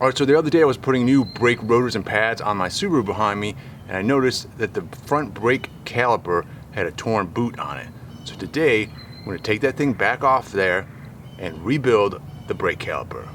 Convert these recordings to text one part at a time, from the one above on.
Alright, so the other day I was putting new brake rotors and pads on my Subaru behind me, and I noticed that the front brake caliper had a torn boot on it. So today, I'm going to take that thing back off there and rebuild the brake caliper.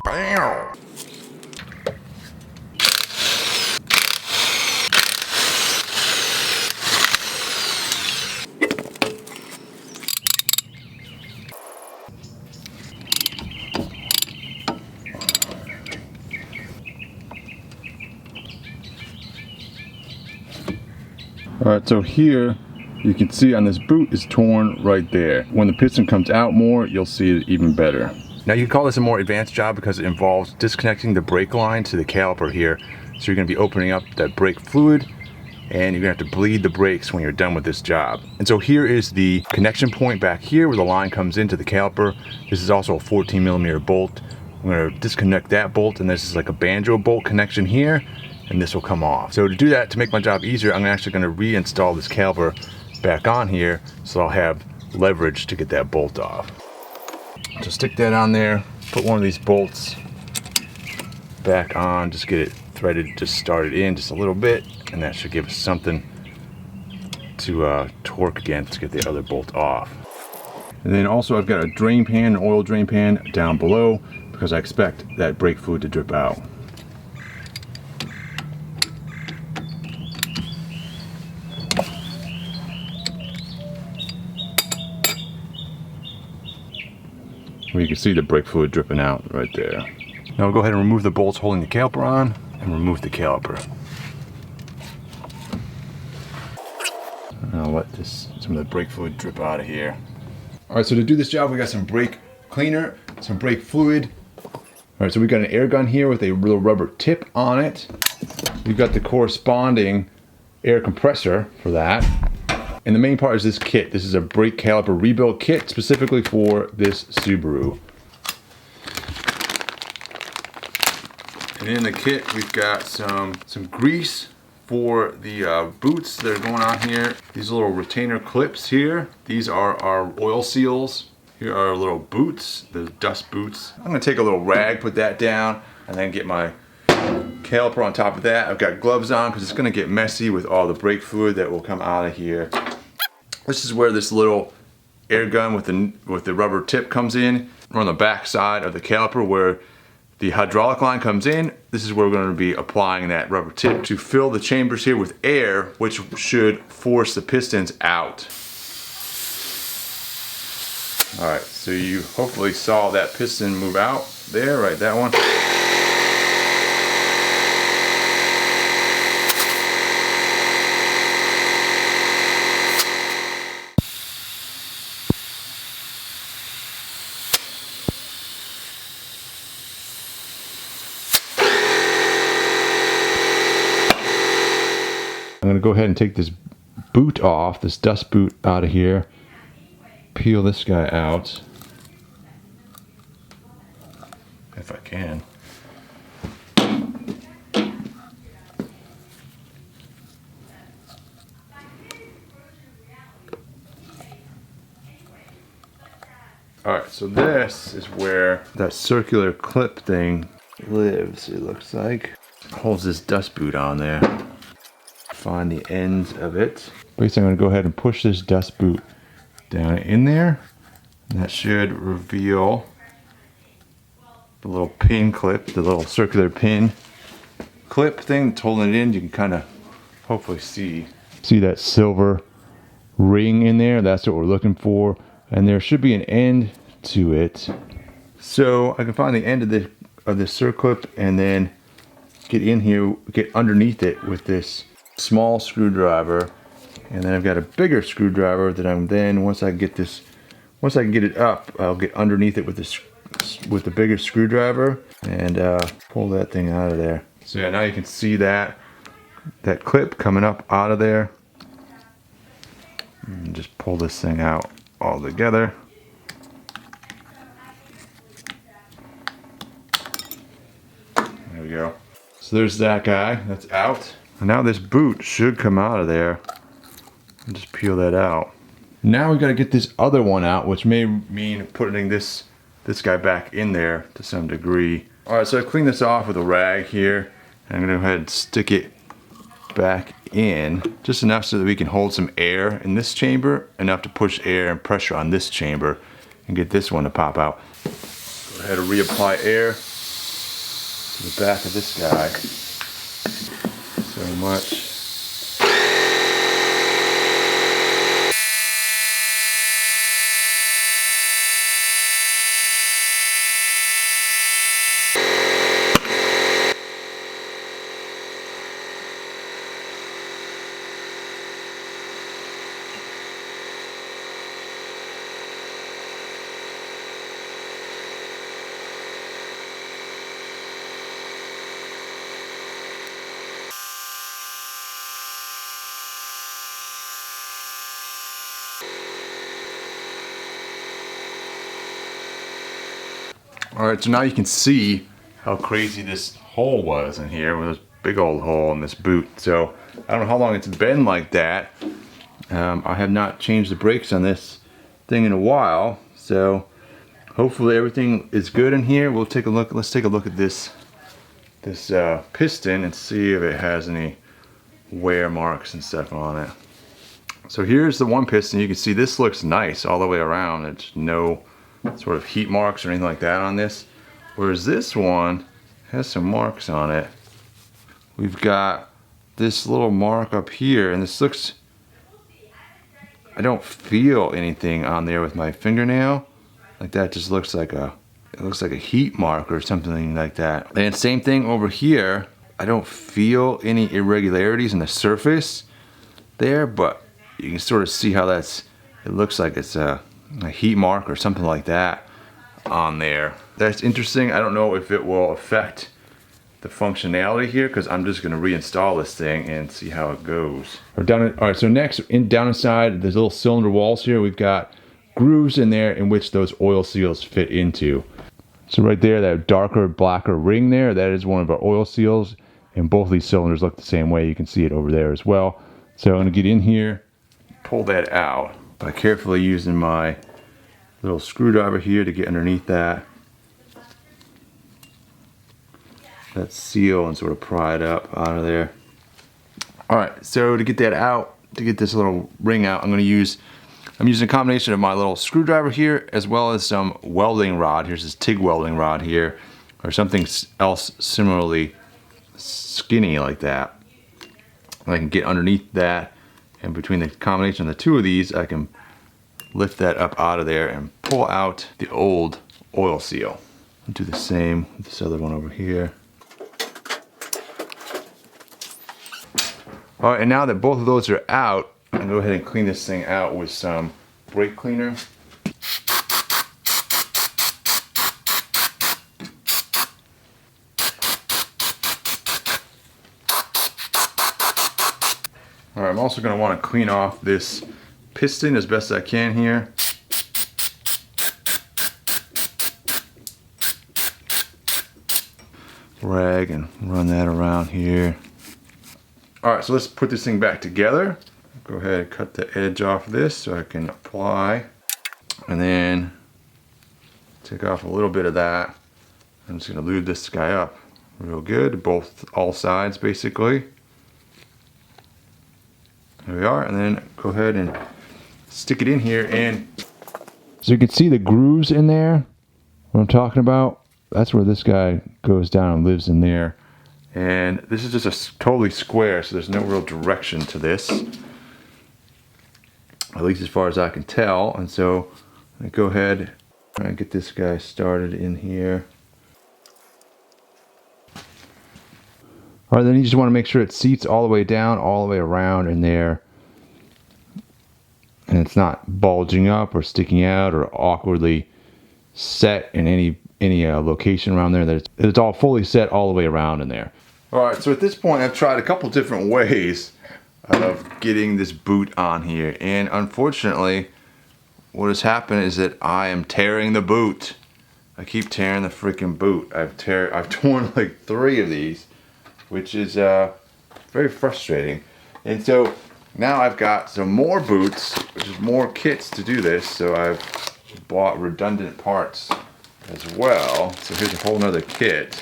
Alright, so here you can see on this boot is torn right there. When the piston comes out more, you'll see it even better. Now you can call this a more advanced job because it involves disconnecting the brake line to the caliper here. So you're going to be opening up that brake fluid and you're going to have to bleed the brakes when you're done with this job. And so here is the connection point back here where the line comes into the caliper. This is also a 14mm bolt. I'm going to disconnect that bolt, and this is like a Banjo Bolt connection here, and this will come off. So to do that, to make my job easier, I'm actually going to reinstall this caliper back on here so I'll have leverage to get that bolt off. So stick that on there, put one of these bolts back on, just get it threaded, just start it in just a little bit, and that should give us something to torque against to get the other bolt off. And then also I've got a drain pan, an oil drain pan down below because I expect that brake fluid to drip out. Well, you can see the brake fluid dripping out right there. Now we'll go ahead and remove the bolts holding the caliper on and remove the caliper. I'll let some of the brake fluid drip out of here. Alright, so to do this job we got some brake cleaner, some brake fluid. Alright, so we got an air gun here with a little rubber tip on it. We've got the corresponding air compressor for that. And the main part is this kit. This is a brake caliper rebuild kit specifically for this Subaru. And in the kit we've got some grease for the boots that are going on here. These little retainer clips here. These are our oil seals. Here are our little boots, the dust boots. I'm gonna take a little rag, put that down, and then get my caliper on top of that. I've got gloves on because it's gonna get messy with all the brake fluid that will come out of here. This is where this little air gun with the rubber tip comes in. We're on the back side of the caliper where the hydraulic line comes in. This is where we're going to be applying that rubber tip to fill the chambers here with air, which should force the pistons out. Alright, so you hopefully saw that piston move out there, right, that one. I'm going to go ahead and take this boot off, this dust boot out of here, peel this guy out, if I can. Alright, so this is where that circular clip thing lives, it looks like. Holds this dust boot on there. Find the ends of it. Basically, I'm going to go ahead and push this dust boot down in there. And that should reveal the little pin clip, the little circular pin clip thing that's holding it in. You can kind of hopefully see that silver ring in there. That's what we're looking for. And there should be an end to it. So I can find the end of the circlip and then get in here, get underneath it with this small screwdriver, and then I've got a bigger screwdriver that I'm then once I can get it up, I'll get underneath it with the bigger screwdriver and pull that thing out of there. So yeah, now you can see that clip coming up out of there, and just pull this thing out all together. There we go. So there's that guy, that's out. And now this boot should come out of there. And just peel that out. Now we got to get this other one out, which may mean putting this guy back in there to some degree. All right, so I cleaned this off with a rag here. I'm gonna go ahead and stick it back in, just enough so that we can hold some air in this chamber, enough to push air and pressure on this chamber and get this one to pop out. Go ahead and reapply air to the back of this guy. So much. Alright, so now you can see how crazy this hole was in here with this big old hole in this boot. So I don't know how long it's been like that. I have not changed the brakes on this thing in a while, so hopefully everything is good in here. We'll take a look. Let's take a look at this piston and see if it has any wear marks and stuff on it. So here's the one piston. You can see this looks nice all the way around. It's no sort of heat marks or anything like that on this, whereas this one has some marks on it. We've got this little mark up here, and this looks, I don't feel anything on there with my fingernail. Like that just looks like it looks like a heat mark or something like that. And same thing over here. I don't feel any irregularities in the surface there, but you can sort of see how it looks like it's a heat mark or something like that on there. That's interesting. I don't know if it will affect the functionality here, because I'm just going to reinstall this thing and see how it goes. Alright, so next, down inside there's little cylinder walls here. We've got grooves in there in which those oil seals fit into. So right there, that darker, blacker ring there, that is one of our oil seals, and both of these cylinders look the same way. You can see it over there as well. So I'm going to get in here, pull that out by carefully using my little screwdriver here to get underneath that seal and sort of pry it up out of there. Alright, so to get that out, to get this little ring out, I'm using a combination of my little screwdriver here as well as some welding rod. Here's this TIG welding rod here, or something else similarly skinny like that. And I can get underneath that, and between the combination of the two of these, I can lift that up out of there and pull out the old oil seal. I'll do the same with this other one over here. All right, and now that both of those are out, I'm gonna go ahead and clean this thing out with some brake cleaner. All right, I'm also gonna wanna clean off this piston as best I can here. Rag and run that around here. Alright, so let's put this thing back together. Go ahead and cut the edge off of this so I can apply. And then take off a little bit of that. I'm just going to lube this guy up real good, all sides basically. There we are, and then go ahead and stick it in here. And so you can see the grooves in there, what I'm talking about. That's where this guy goes down and lives in there. And this is just totally square, so there's no real direction to this, at least as far as I can tell. And so I go ahead and get this guy started in here. All right, then you just want to make sure it seats all the way down, all the way around in there, and it's not bulging up or sticking out or awkwardly set in any location around there. That it's all fully set all the way around in there. All right, so at this point I've tried a couple different ways of getting this boot on here, and unfortunately what has happened is that I am tearing the boot. I keep tearing the freaking boot. I've torn like 3 of these, which is very frustrating. And so now I've got some more boots, which is more kits to do this, so I've bought redundant parts as well. So here's a whole nother kit.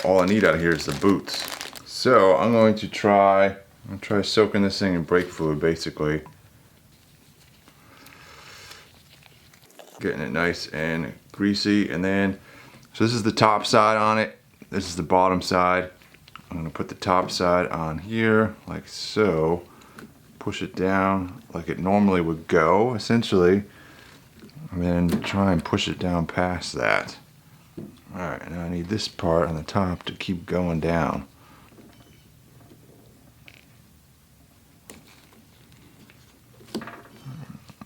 All I need out here is the boots. So I'm going to try soaking this thing in brake fluid, basically. Getting it nice and greasy, and then, so this is the top side on it. This is the bottom side. I'm gonna put the top side on here, like so. Push it down like it normally would go, essentially. And then try and push it down past that. Alright, now I need this part on the top to keep going down.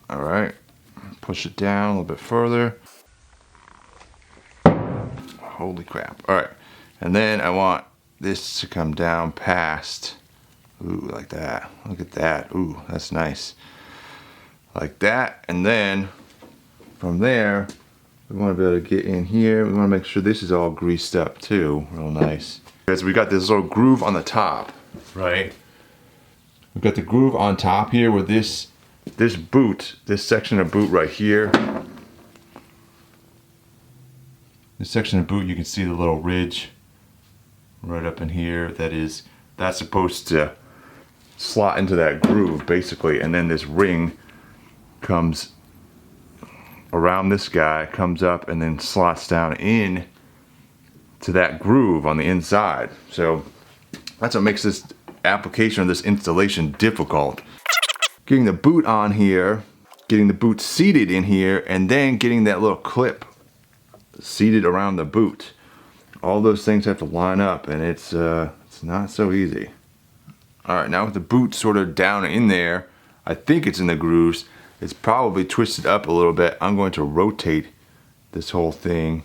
Alright, push it down a little bit further. Holy crap. Alright, and then I want this to come down past. Ooh, like that. Look at that. Ooh, that's nice. Like that, and then from there, we want to be able to get in here. We want to make sure this is all greased up too, real nice. Because we got this little groove on the top, right? We've got the groove on top here where this boot, this section of boot right here. This section of boot, you can see the little ridge right up in here. That's supposed to slot into that groove basically, and then this ring comes around this guy, comes up and then slots down in to that groove on the inside. So that's what makes this application of this installation difficult. Getting the boot on here, getting the boot seated in here, and then getting that little clip seated around the boot. All those things have to line up, and it's not so easy. Alright, now with the boot sort of down in there, I think it's in the grooves. It's probably twisted up a little bit. I'm going to rotate this whole thing,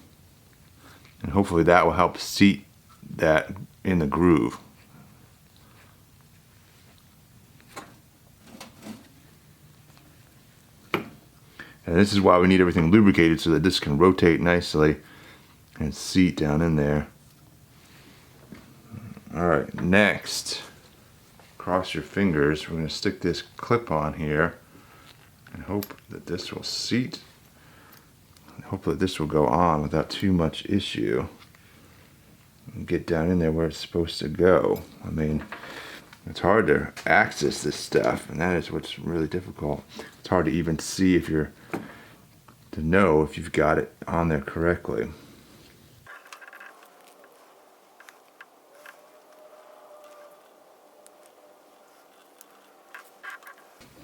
and hopefully that will help seat that in the groove. And this is why we need everything lubricated, so that this can rotate nicely and seat down in there. Alright, next, cross your fingers. We're going to stick this clip on here and hope that this will seat. Hopefully this will go on without too much issue. And get down in there where it's supposed to go. I mean, it's hard to access this stuff, and that is what's really difficult. It's hard to even see if you're, to know if you've got it on there correctly.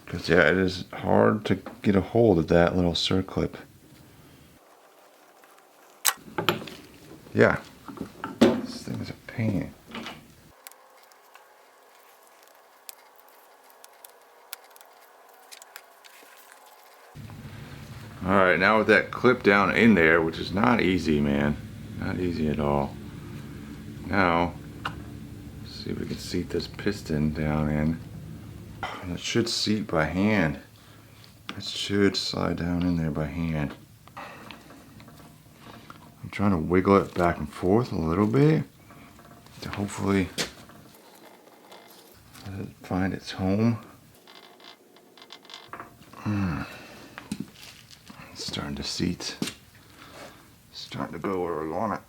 Because yeah, it is hard to get a hold of that little circlip. Yeah, this thing is a pain. Alright, now with that clip down in there, which is not easy, man. Not easy at all. Now, let's see if we can seat this piston down in. And it should seat by hand. It should slide down in there by hand. I'm trying to wiggle it back and forth a little bit to hopefully let it find its home. It's starting to seat. It's starting to go where we want it.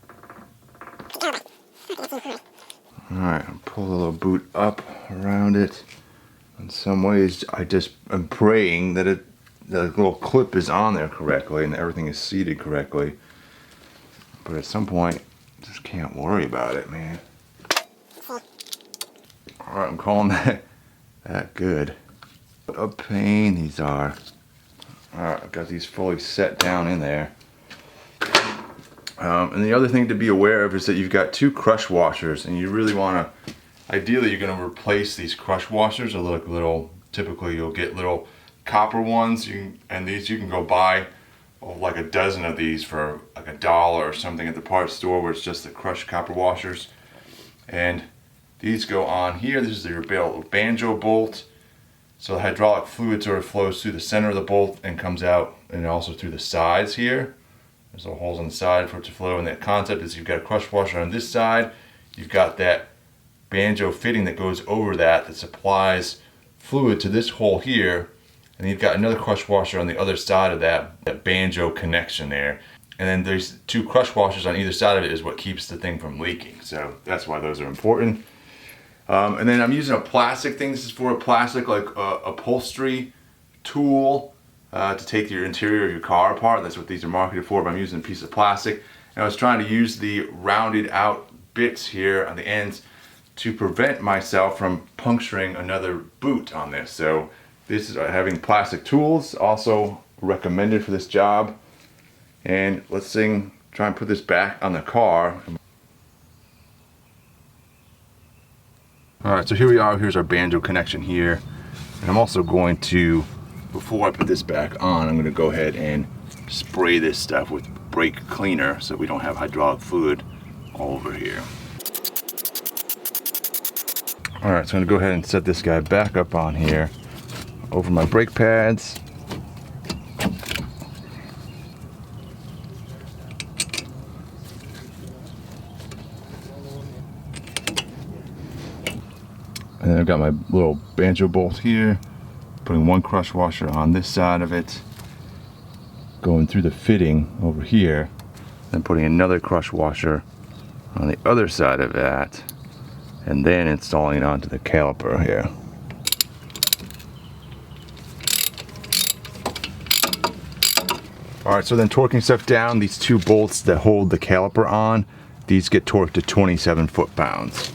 Alright, I'll pull the little boot up around it. In some ways, I just am praying that the little clip is on there correctly and everything is seated correctly. But at some point, just can't worry about it, man. Alright, I'm calling that good. What a pain these are. Alright, I've got these fully set down in there. And the other thing to be aware of is that you've got two crush washers, and you really want to, ideally you're going to replace these crush washers. Or little, typically you'll get little copper ones, and these you can go buy like a dozen of these for like $1 or something at the parts store, where it's just the crushed copper washers. And these go on here. This is your Banjo Bolt. So the hydraulic fluid sort of flows through the center of the bolt and comes out, and also through the sides here. There's little holes on the side for it to flow, and that concept is you've got a crush washer on this side. You've got that banjo fitting that goes over that supplies fluid to this hole here, and you've got another crush washer on the other side of that banjo connection there. And then there's 2 crush washers on either side of it is what keeps the thing from leaking. So that's why those are important. And then I'm using a plastic thing. This is for a plastic like upholstery tool to take your interior of your car apart. That's what these are marketed for, but I'm using a piece of plastic. And I was trying to use the rounded out bits here on the ends to prevent myself from puncturing another boot on this. So this is having plastic tools, also recommended for this job. And let's try and put this back on the car. Alright, so here we are. Here's our Banjo connection here. And I'm also going to, before I put this back on, I'm going to go ahead and spray this stuff with brake cleaner so we don't have hydraulic fluid all over here. Alright, so I'm going to go ahead and set this guy back up on here over my brake pads. And then I've got my little Banjo Bolt here, putting 1 crush washer on this side of it, going through the fitting over here, then putting another crush washer on the other side of that, and then installing it onto the caliper here. Alright, so then torquing stuff down, these 2 bolts that hold the caliper on, these get torqued to 27 foot-pounds.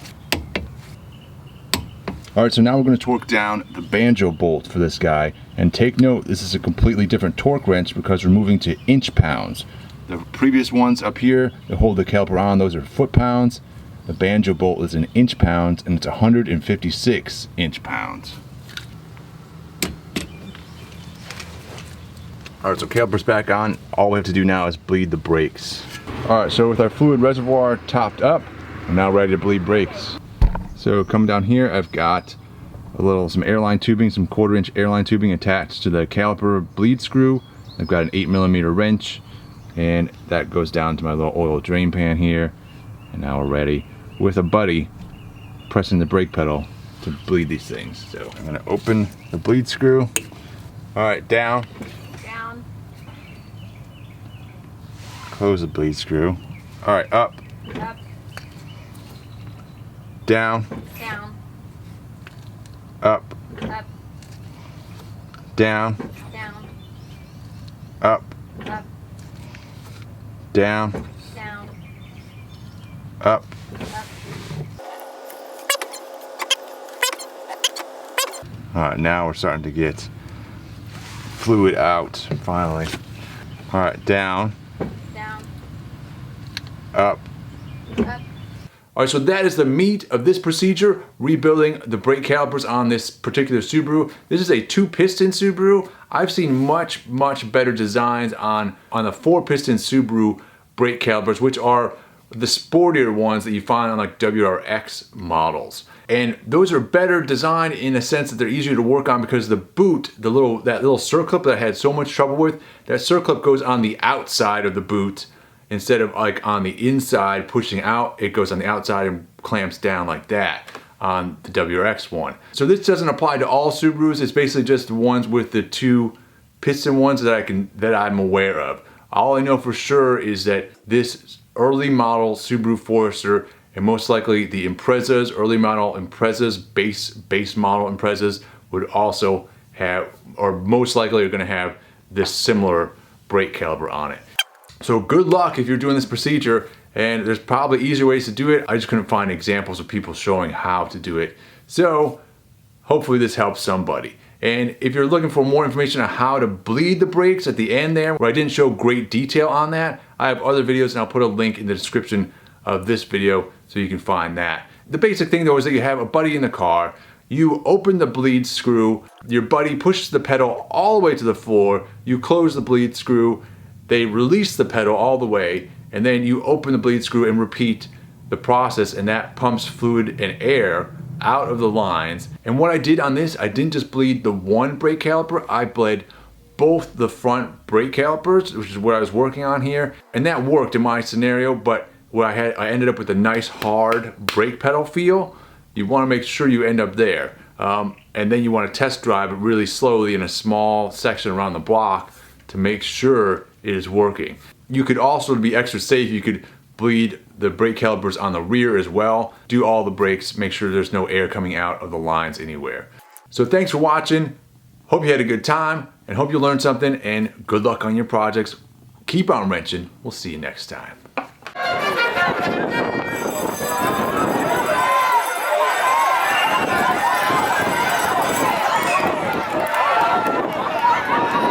Alright, so now we're going to torque down the Banjo Bolt for this guy. And take note, this is a completely different torque wrench because we're moving to inch-pounds. The previous ones up here that hold the caliper on, those are foot-pounds. The Banjo Bolt is in inch-pounds, and it's 156 inch-pounds. Alright, so caliper's back on. All we have to do now is bleed the brakes. Alright, so with our fluid reservoir topped up, I'm now ready to bleed brakes. So coming down here, I've got some airline tubing, some 1/4 inch airline tubing attached to the caliper bleed screw. I've got an 8mm wrench, and that goes down to my little oil drain pan here. And now we're ready with a buddy pressing the brake pedal to bleed these things. So I'm gonna open the bleed screw. All right, down. Down. Close the bleed screw. All right, up. Up. Down. Down. Up. Up. Down. Down. Up. Up. Down. Down. Up. Up. Alright, now we're starting to get fluid out, finally. Alright, down. Down. Up. Up. Alright, so that is the meat of this procedure, rebuilding the brake calipers on this particular Subaru. This is a 2-piston Subaru. I've seen much better designs on the 4-piston Subaru brake calipers, which are the sportier ones that you find on like WRX models. And those are better designed in a sense that they're easier to work on because the boot, that little circlip that I had so much trouble with, that circlip goes on the outside of the boot. Instead of like on the inside pushing out, it goes on the outside and clamps down like that on the WRX one. So this doesn't apply to all Subarus. It's basically just the ones with the 2 piston ones that I'm aware of. All I know for sure is that this early model Subaru Forester, and most likely the Imprezas, early model Imprezas, base model Imprezas would also have, or most likely are going to have this similar brake caliper on it. So good luck if you're doing this procedure, and there's probably easier ways to do it. I just couldn't find examples of people showing how to do it. So hopefully this helps somebody. And if you're looking for more information on how to bleed the brakes at the end there, where I didn't show great detail on that, I have other videos and I'll put a link in the description of this video so you can find that. The basic thing though is that you have a buddy in the car, you open the bleed screw, your buddy pushes the pedal all the way to the floor, you close the bleed screw, they release the pedal all the way, and then you open the bleed screw and repeat the process, and that pumps fluid and air out of the lines. And what I did on this, I didn't just bleed the one brake caliper, I bled both the front brake calipers, which is what I was working on here, and that worked in my scenario. But what I ended up with a nice hard brake pedal feel. You want to make sure you end up there, and then you want to test drive it really slowly in a small section around the block to make sure it is working. You could also, to be extra safe, you could bleed the brake calipers on the rear as well. Do all the brakes, make sure there's no air coming out of the lines anywhere. So thanks for watching. Hope you had a good time and hope you learned something, and good luck on your projects. Keep on wrenching. We'll see you next time.